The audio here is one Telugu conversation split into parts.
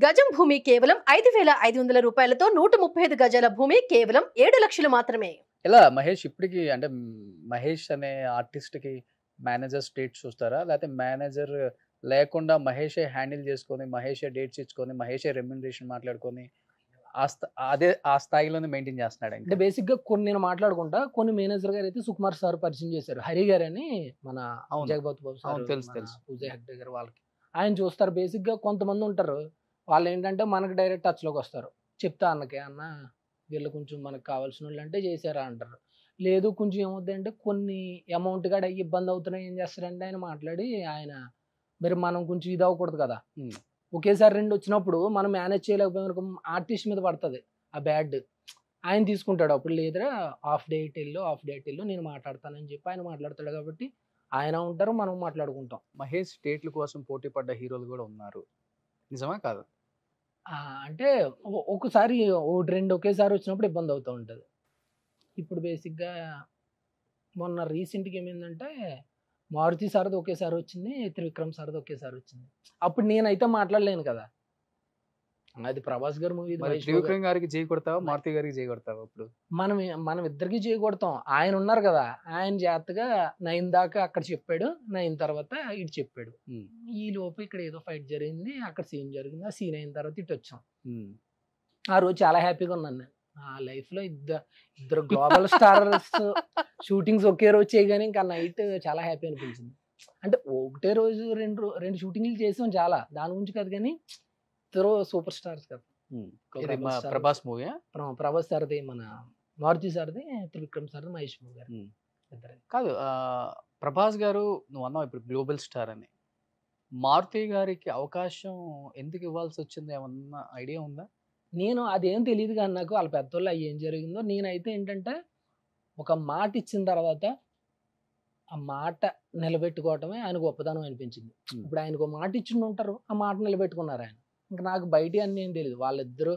గజం భూమి కేవలం 5,500 రూపాయలతో 135 గజాల భూమి కేవలం 7 లక్షలు మాత్రమే. ఇలా మహేష్ ఇప్పటికి అంటే మహేష్ అనే ఆర్టిస్ట్‌కి మేనేజర్ డేట్స్ చూస్తారా? లేకపోతే మేనేజర్ లేకుండా మహేషే హ్యాండిల్ చేసుకొని, మహేషే డేట్స్ ఇచ్చుకొని, మహేషే రెమ్యునరేషన్ మాట్లాడుకొని ఆ స్థాయిలోనే మెయింటైన్ చేస్తున్నాడా అంటే ఇంకా? బేసిక్‌గా కొన్ని నేను మాట్లాడుకుంటా. కొన్ని మేనేజర్ గారైతే సుకుమార్ సార్ పరిచయం చేశారు. హరి గారని మన అవును. జగపతి బాబు సార్, అవును. తెలుసు, మన తెలుసు. పూజా హెగ్డే గారు వాళ్ళకి. ఆయన చూస్తారు బేసిక్‌గా కొంతమంది ఉంటారు. వాళ్ళేంటంటే మనకు డైరెక్ట్ టచ్‌లోకి వస్తారు. చెప్తా అన్నకి, "అన్న వీళ్ళు కొంచెం మనకు కావాల్సినోళ్ళంటే చేశారా" అంటారు. లేదు కొంచెం ఏమవుద్దంటే కొన్ని అమౌంట్ కాడ ఇబ్బంది అవుతున్నాయి ఏం చేస్తారంటే ఆయన మాట్లాడి మరి మనం కొంచెం ఇది అవ్వకూడదు కదా! హ్మ్. ఒకేసారి 2 వచ్చినప్పుడు మనం మేనేజ్ చేయలేకపోయామనుకో ఆర్టిస్ట్ మీద పడతది ఆ బ్యాడ్. ఆయన తీసుకుంటాడు. అప్పుడు లేదురా హాఫ్ డేట్ ఎళ్ళు నేను మాట్లాడతానని చెప్పి ఆయన మాట్లాడతాడు కాబట్టి ఆయన ఉంటారు. మనం మాట్లాడుకుంటాం. మహేష్ డేట్‌ల కోసం పోటీ పడ్డ హీరోలు గూడా ఉన్నారు. నిజమా? కాదా? అంటే ఒక్కసారి ఒకటి 2 ఒకేసారి వచ్చినప్పుడు ఇబ్బంది అవుతూ ఉంటది. ఇప్పుడు బేసిక్‌గా మొన్న రీసెంట్‌గా ఏమైందంటే మారుతి సార్‌ది ఒకేసారి వచ్చింది. త్రివిక్రమ్ సార్‌ది ఒకేసారి వచ్చింది. అప్పుడు నేనైతే మాట్లాడలేను కదా! అది ప్రభాస్ గారి మూవీ, ఇది మరి మహేష్ బాబు గారి. త్రివిక్రమ్ గారికి జై కొడతావా? మారుతి గారికి జై కొడతావా ఇప్పుడు? మనం ఇద్దరికీ చేయగొడతాం. ఆయన ఉన్నారు కదా! ఆయన జాగ్రత్తగా 9 దాకా అక్కడ చెప్పాడు. 9 తర్వాత ఇటు చెప్పాడు. హ్మ్. ఈలోపు ఇక్కడ ఏదో ఫైట్ జరిగింది. అక్కడ సీన్ జరిగింది. ఆ సీన్ అయిన తర్వాత ఇటొచ్చాం. హ్మ్. ఆ రోజు చాలా హ్యాపీగా ఉన్నాను నేను. నా లైఫ్‌లో ఇద్దరు గ్లోబల్ స్టారర్స్ షూటింగ్స్ ఒకే రోజు చేయగానే ఇంకా నైట్ చాలా హ్యాపీ అనిపించింది. అంటే ఒకటే రోజు 2 షూటింగ్‌లు చేసాం చాలా. దాని గురించి కాదు గానీ ఇద్దరు సూపర్ స్టార్స్ కదా! హ్మ్. ఒక ఇది ప్రభాస్ ప్రభాస్ మూవీయా? ప్రభాస్ సార్‌ది, మన మారుతి సార్‌ది, త్రివిక్రమ్ సార్‌ది, మహేష్ బాబు గారిది. హ్మ్. ఇద్దరిది. కాదు. ప్రభాస్ గారు నువ్వన్నావు ఇప్పుడు గ్లోబల్ స్టార్ అని. మారుతి గారికి అవకాశం ఎందుకు ఇవ్వాల్సొచ్చింది? ఏమన్నా ఐడియా ఉందా? నేను అదేం తెలీదు గానీ నాకు ఆళ్ళ పెద్దోళ్ళు ఏం జరిగిందో నేనైతే ఏంటంటే, ఒక మాట ఇచ్చిన తర్వాత ఆ మాట నిలబెట్టుకోవటమే ఆయన గొప్పతనం అనిపించింది. హ్మ్. ఇప్పుడు ఆయనకు మాట ఇచ్చిండుంటారు. ఆ మాట నిలబెట్టుకున్నారాయన. ఇంక నాకు బయటియన్నీ ఏం తెలీదు. వాళ్ళిద్దరూ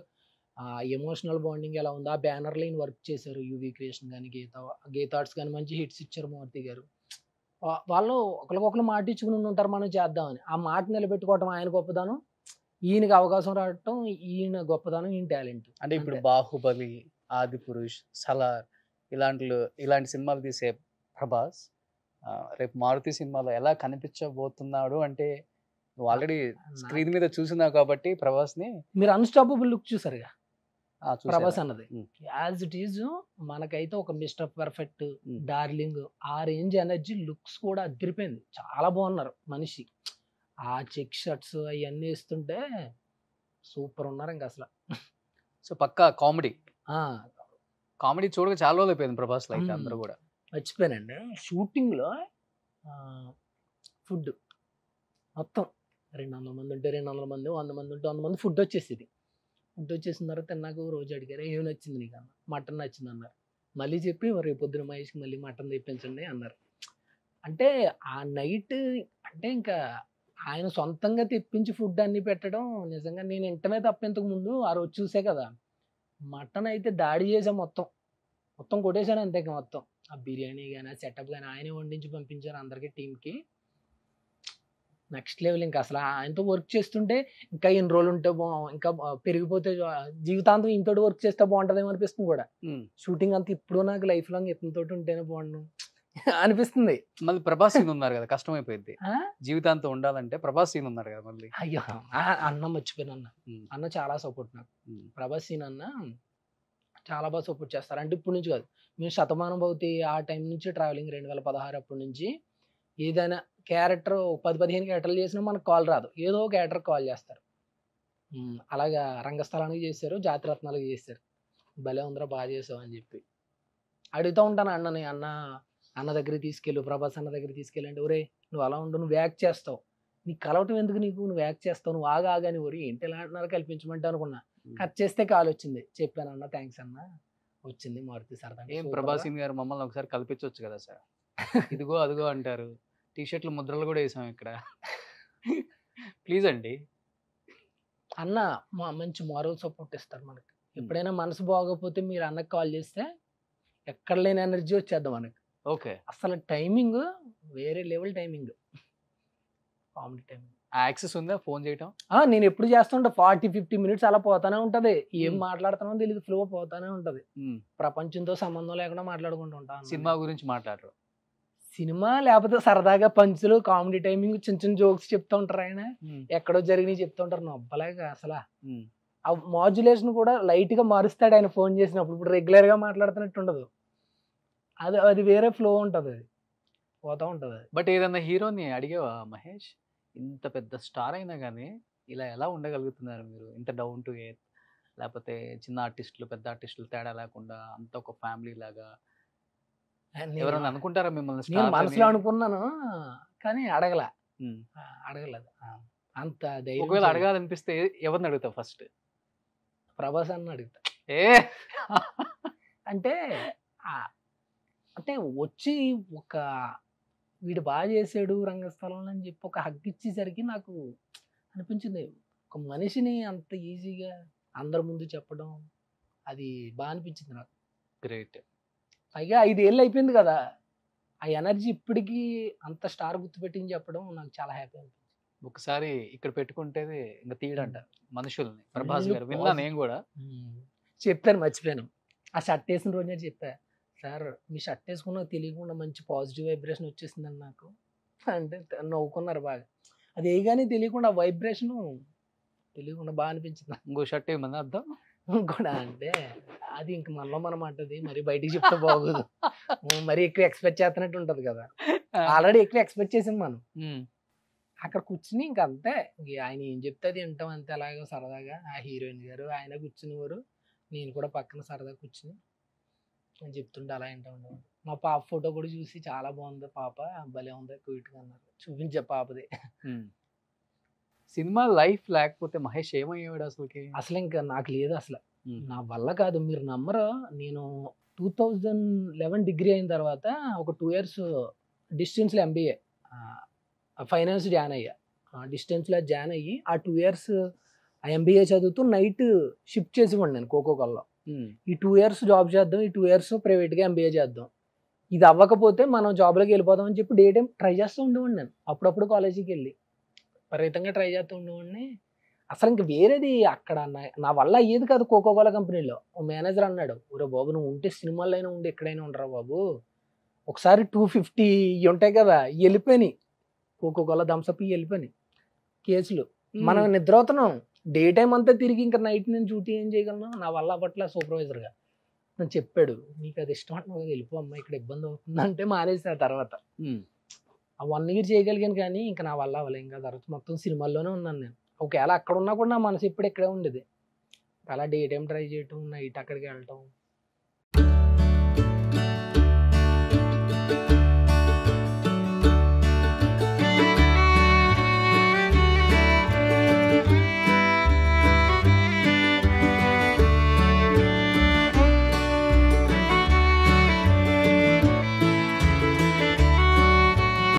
ఎమోషనల్ బాండింగ్ ఎలా ఉందో, ఆ బ్యానర్‌లో ఈయన వర్క్ చేశారు. 'యూవీ క్రియేషన్' గాని, గీతార్ట్స్ గాని మంచి హిట్స్ ఇచ్చారు మారుతి గారు. వాళ్ళు ఒకళ్ళకొకళ్ళు మాట ఇచ్చుకుని ఉంటారు మనం చేద్దామని. ఆ మాట నిలబెట్టుకోవటం ఆయన గొప్పదనం. ఈయనకి అవకాశం రావటం ఈయన గొప్పదనం, ఈయన టాలెంట్. అంటే ఇప్పుడు అంతే. 'బాహుబలి', 'ఆదిపురుష్', 'సలార్' ఇలాంటి సినిమాలు తీసే ప్రభాస్ రేపు 'మారుతి' సినిమాలో ఎలా కనిపించబోతున్నాడు అంటే నువ్వు నా ఆల్రెడీ నాకు స్క్రీన్ మీద చూసున్నావు కాబట్టి ప్రభాస్‌ని. మీరు 'అన్‌స్టాపబుల్' లుక్ చూసారుగా చూసారా? ప్రభాస్ అన్నది. హ్మ్. యాజ్ ఇట్ ఈజ్ మనకైతే ఒక 'మిస్టర్ పర్ఫెక్ట్', హ్మ్. 'డార్లింగ్' ఆ రేంజ్ ఎనర్జీ లుక్స్ కూడా అదిరిపోయింది. చాలా బాగున్నారు మనిషి. ఆ చెక్ షర్ట్స్ అయన్నీ ఏస్తుంటే సూపర్ ఉన్నారు ఇంక అసల. సో, పక్కా కామెడీ. ఆ! కామెడీ చూడక చాలా రోజులైపోయింది ప్రభాస్‌లో అయితే హ్మ్. అందరూ గూడా. మర్చిపోయానండి. షూటింగ్‌లో ఆహ్, ఫుడ్ మొత్తం 200 మంది ఉంటే 200 మంది, 100 మంది ఉంటే 100 మంది ఫుడ్ వచ్చేసిన తర్వాత నాకు రోజు అడిగారు, "ఏం నచ్చింది నీకన్నా?" "మటన్ నచ్చిందన్నారు." మళ్ళీ చెప్పి రేపొద్దున మహేష్‌కి మళ్ళీ మటన్ తెప్పించండి అన్నారు. అంటే ఆ నైట్ అంటే ఇంకా ఆయన సొంతంగా తెప్పించి ఫుడ్ అన్నీ పెట్టడం నిజంగా నేను ఇంటమే తప్ప ఇంతకు ముందు ఆ రోజు చూసా కదా! మటన్ అయితే దాడి చేశా మొత్తం. మొత్తం కొట్టేసాను అంతే ఇక మొత్తం. ఆ బిర్యానీ గాని, ఆ సెటప్ గాని ఆయనే వండించి పంపించారు అందరికి టీమ్‌కి. నెక్స్ట్ లెవెల్ ఇంక అసల ఆయనతో వర్క్ చేస్తుంటే ఇంకా ఎన్ని రోజులుంటే ఇంకా పెరిగిపోతే జీవితాంతం ఈయనతోటి వర్క్ చేస్తే బావుంటదేమో అనిపిస్తుంది గూడా. హ్మ్. షూటింగ్ అంతా ఇప్పుడు నాకు లైఫ్ లాంగ్ ఇతనితోటి ఉంటేనే బావుండును అనిపిస్తుంది. మళ్ళీ 'ప్రభాస్' సీన్ ఉన్నారు గదా! కష్టమైపోయిద్ది. ఆ! జీవితాంతం ఉండాలంటే 'ప్రభాస్' సీన్ ఉన్నారు గదా! మళ్ళీ. అయ్యో! అన్న మర్చిపోయానన్న. హ్మ్. అన్న చాలా సపోర్ట్ నాకు. హ్మ్. ప్రభాస్ సీన్ అన్న చాలా సపోర్ట్ చేస్తారు. అంటే ఇప్పటి నుంచి కాదు. మేము 'శతమానం భవతి' ఆ టైం నుంచి ట్రావెలింగ్ 2016 అప్పటి నుంచి ఏదైనా క్యారెక్టర్ 10, 15 క్యారెక్టర్లు చేసినా మనకు కాల్ రాదు. ఏదో ఒక క్యారెక్టర్‌కి కాల్ చేస్తారు. అలాగా 'రంగస్థలానికి' చేశారు. 'జాతిరత్నాలకి' చేశారు. భలే ఉందిరా బాగా చేసావు అని చెప్పి. అడుగుతా ఉంటాను అన్నని, అన్న దగ్గరికి తీసుకెళ్ళు, ప్రభాస్ అన్న దగ్గరికి తీసుకెళ్ళు అంటే, "ఒరేయ్! నువ్వు అలా ఉండు. నువ్వు యాక్ట్ చేస్తావు. నీకు కలవటం ఎందుకు నీకు? నువ్వు యాక్ట్ చేస్తావు. నువ్వు ఆగు అని ఒరేయ్! ఏంటి ఇలా అంటున్నారు కల్పించమంటే అనుకున్నా. హ్మ్. కట్ చేస్తే కాలొచ్చింది. చెప్పానన్న థాంక్స్ అన్న. వచ్చింది మారుతి సరదా ఏం సూపర్‌గా. 'ప్రభాస్' సీన్ గారు మమ్మల్ని ఒకసారి కల్పించొచ్చు గదా సార్. ఇదిగో, అదిగో అంటారు. టీ షర్ట్‌లు ముద్రలు గూడా ఏసాం ఇక్కడ. ప్లీజ్ అండి. అన్న మంచి మోరల్ సపోర్ట్ ఇస్తారు మనకి. హ్మ్. ఎప్పుడైనా మనసు బాగోకపోతే మీరు అన్నకి కాల్ చేస్తే ఎక్కడ లేని ఎనర్జీ వచ్చేద్ది మనకి. ఓకే. అసలు టైమింగ్ వేరే level timing. Comedy timing. Access ఉందా ఫోన్ చేయటం? నేను ఎప్పుడు చేస్తుంటా 40-50 మినిట్స్ అలా పోతానే ఉంటది. ఏం హ్మ్. మాట్లాడుతానో తెలియదు, ఫ్లో పోతానే ఉంటది. హ్మ్. ప్రపంచంతో సంబంధం లేకుండా మాట్లాడుకుంటూ ఉంటా. సినిమా గురించి మాట్లాడరు. సినిమా లేకపోతే సరదాగా పంచులు, కామెడీ టైమింగ్, చిన్న చిన్న జోక్స్ చెప్తూ ఉంటారు ఆయన. హ్మ్. ఎక్కడో జరిగినవి చెప్తూ ఉంటారు. నొప్పలేక అసలు హ్మ్. ఆ మాడ్యులేషన్ కూడా లైట్ గా మారుస్తాడు ఆయన ఫోన్ చేసినప్పుడు. ఇప్పుడు రెగ్యులర్ గా మాట్లాడుతున్నట్టు ఉండదు. అది అది వేరే ఫ్లో ఉంటది. అది పోతా ఉంటది అది. బట్ ఏదన్నా హీరోని అడిగావా మహేష్? ఇంత పెద్ద స్టార్ అయినా గానీ, ఇలా ఎలా ఉండగలుగుతున్నారు మీరు? ఇంత డౌన్ టు ఎర్త్ లేపోతే చిన్న ఆర్టిస్టులు, పెద్ద ఆర్టిస్టులు తేడా లేకుండా అంత ఒక ఫ్యామిలీ లాగా నేను ఎవరన్నా అనుకుంటారా మిమ్మల్ని నేను స్టార్ మనసులో అని? అనుకున్నాను కానీ అడగల. హ్మ్. అడగలేదు. అంత ధైర్యం ఒకవేళ చేయలేదు. అడగాలనిపిస్తే ఎవరిని అడుగుతావు ఫస్ట్? ప్రభాస్ అన్న అడుగుతా. ఏ అంటే ఆ- అంటే వచ్చి ఒక వీడు బాగా చేసాడు రంగస్థలంలో అని చెప్పి ఒక హగ్ ఇచ్చేసరికి నాకు అనిపించింది, ఒక మనిషిని అంత ఈజీగా అందరి ముందు చెప్పడం అది బాగా అనిపించింది నాకు. గ్రేట్. పైగా 5 ఏళ్ళు అయిపోయింది కదా, ఆ ఎనర్జీ ఇప్పటికీ అంత స్టార్ గుర్తుపెట్టించి చెప్పడం నాకు చాలా హ్యాపీ అనిపించింది. ఒకసారి ఇక్కడ పెట్టుకుంటేది ఇంక తీయడంట మనుషుల్ని. ప్రభాస్ Full గారు విన్నా positive. నేను గూడా. చెప్పాను, మర్చిపోయాను. ఆ షర్ట్ వేసిన రోజే చెప్పా, సార్ మీ షర్ట్ వేసుకున్నా తెలియకుండా మంచి పాజిటివ్ వైబ్రేషన్ వచ్చేసిందండి నాకు అంటే నవ్వుకున్నారు బాగా. అది వేయగానే తెలియకుండా వైబ్రేషన్ తెలియకుండా బాగా అనిపించింది నాకు. ఇంకో షర్ట్ ఏమన్నా అర్థం? కూడా అంటే అది ఇంక మనలో మనం అంటది, మరి బయటికి చెప్తే బాగోదు. మరి ఎక్కువ ఎక్స్పెక్ట్ చేస్తున్నట్టు ఉంటది కదా, ఆల్రెడీ ఎక్కువ ఎక్స్పెక్ట్ చేసాం మనం. హ్మ్. అక్కడ కూర్చుని ఇంక అంతే, ఇంక ఆయన ఏం చెప్తే అది వింటాం అంతే. అలాగా సరదాగా ఆ హీరోయిన్ గారు ఆయన కూర్చునేవారు, నేను కూడా పక్కన సరదాగా కూర్చుని అని చెప్తుంటే అలా వింటా ఉండేవాడు. మా పాప ఫోటో కూడా చూసి చాలా బాగుంది పాప, భలే ఉంది క్యూట్గా అన్నారు. చూపించే పాపది. హ్మ్. సినిమా లైఫ్ లేకపోతే మహేష్ ఏమయ్యేవాడు అసలుకి? అసలు ఇంకా నాకు లేదు అసలు, హ్మ్. నా వల్ల కాదు. మీరు నమ్మరు, నేను 2011 డిగ్రీ అయిన తర్వాత ఒక 2 ఇయర్స్ డిస్టెన్స్లో ఎంబీఏ ఫైనాన్స్ జాయిన్ అయ్యా. డిస్టెన్స్లో జాయిన్ అయ్యి ఆ 2 ఇయర్స్ ఆ ఎంబీఏ చదువుతూ నైట్ షిఫ్ట్ చేసేవాడిని నేను కోకోకోల్లో. హ్మ్. ఈ 2 ఇయర్స్ జాబ్ చేద్దాం, ఈ 2 ఇయర్స్ ప్రైవేట్గా ఎంబీఏ చేద్దాం, ఇది అవ్వకపోతే మనం జాబ్లోకి వెళ్ళిపోదాం అని చెప్పి డే టైం ట్రై చేస్తూ ఉండేవాడిని. నేను అప్పుడప్పుడు కాలేజీకి వెళ్ళి విపరీతంగా ట్రై చేస్తూ ఉండేవాడిని. అసలు ఇంక వేరేది అక్కడ నా వల్ల అయ్యేది కాదు. కోకోకోలా కంపెనీలో ఓ మేనేజర్ అన్నాడు, ఒరే బాబు నువ్వు ఉంటే సినిమాలైనా ఉండి ఎక్కడైనా ఉండరా బాబు. ఒకసారి 250 ఉంటాయి కదా వెళ్ళిపోయినాయి, కోకోకోలా థమ్స్అప్ వెళ్ళిపోయినాయి కేసులు. మనం నిద్రపోతున్నాం డే టైం అంతా తిరిగి, ఇంకా నైట్ నేను డ్యూటీ ఏం చేయగలను, నా వల్ల అప్పట్లో సూపర్వైజర్గా నన్ను చెప్పాడు, నీకు అది ఇష్టం అంటున్నావు కదా వెళ్ళిపో అమ్మా, ఇక్కడ ఇబ్బంది అవుతుంది అంటే మానేసి. ఆ తర్వాత హ్మ్. ఆ 1 ఇయర్ చేయగలిగాను కానీ ఇంకా నా వల్ల అవ్వలే. ఇంకా తర్వాత మొత్తం సినిమాల్లోనే ఉన్నాను నేను. ఒకవేళ అక్కడ ఉన్నా కూడా నా మనసు ఇప్పుడు ఇక్కడే ఉండేది. అలా డే టైం ట్రై చేయటం, నైట్ అక్కడికి వెళ్ళటం,